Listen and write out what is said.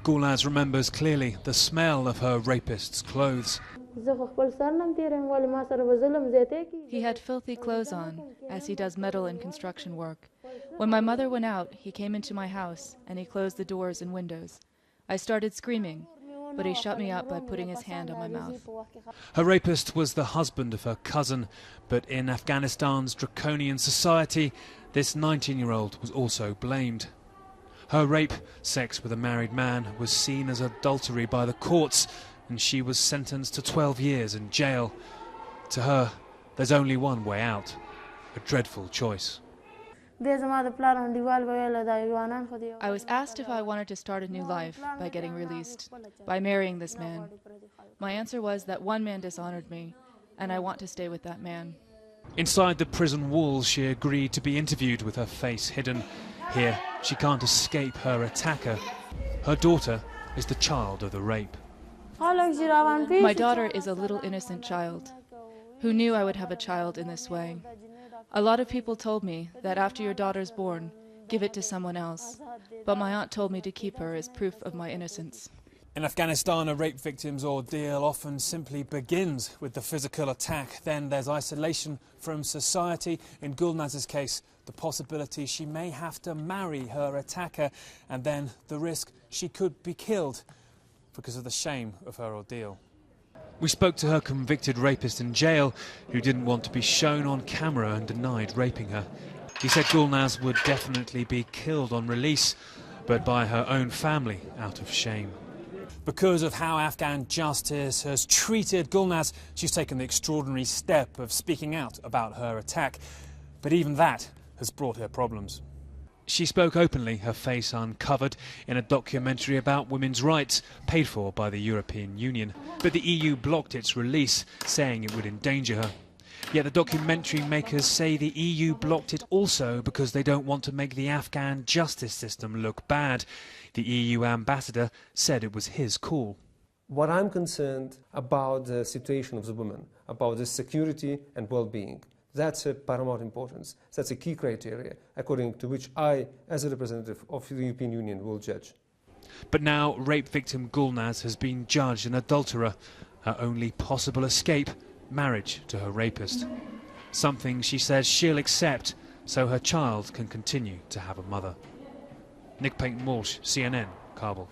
Gulnaz remembers clearly the smell of her rapist's clothes. He had filthy clothes on, as he does metal and construction work. When my mother went out, he came into my house and he closed the doors and windows. I started screaming, but he shut me up by putting his hand on my mouth. Her rapist was the husband of her cousin, but in Afghanistan's draconian society, this 19-year-old was also blamed. Her rape, sex with a married man, was seen as adultery by the courts, and she was sentenced to 12 years in jail. To her, there's only one way out, a dreadful choice. I was asked if I wanted to start a new life by getting released, by marrying this man. My answer was that one man dishonored me, and I want to stay with that man. Inside the prison walls, she agreed to be interviewed with her face hidden. Here, she can't escape her attacker. Her daughter is the child of the rape. My daughter is a little innocent child. Who knew I would have a child in this way? A lot of people told me that after your daughter's born, give it to someone else. But my aunt told me to keep her as proof of my innocence. In Afghanistan, a rape victim's ordeal often simply begins with the physical attack. Then there's isolation from society. In Gulnaz's case, the possibility she may have to marry her attacker, and then the risk she could be killed because of the shame of her ordeal. We spoke to her convicted rapist in jail, who didn't want to be shown on camera and denied raping her. He said Gulnaz would definitely be killed on release, but by her own family out of shame. Because of how Afghan justice has treated Gulnaz, she's taken the extraordinary step of speaking out about her attack. But even that has brought her problems. She spoke openly, her face uncovered, in a documentary about women's rights, paid for by the European Union. But the EU blocked its release, saying it would endanger her. Yet the documentary makers say the EU blocked it also because they don't want to make the Afghan justice system look bad. The EU ambassador said it was his call. What I'm concerned about the situation of the women, about the security and well-being, that's of paramount importance. That's a key criteria, according to which I, as a representative of the European Union, will judge. But now rape victim Gulnaz has been judged an adulterer. Her only possible escape, marriage to her rapist. Something she says she'll accept so her child can continue to have a mother. Nick Payton-Walsh, CNN, Kabul.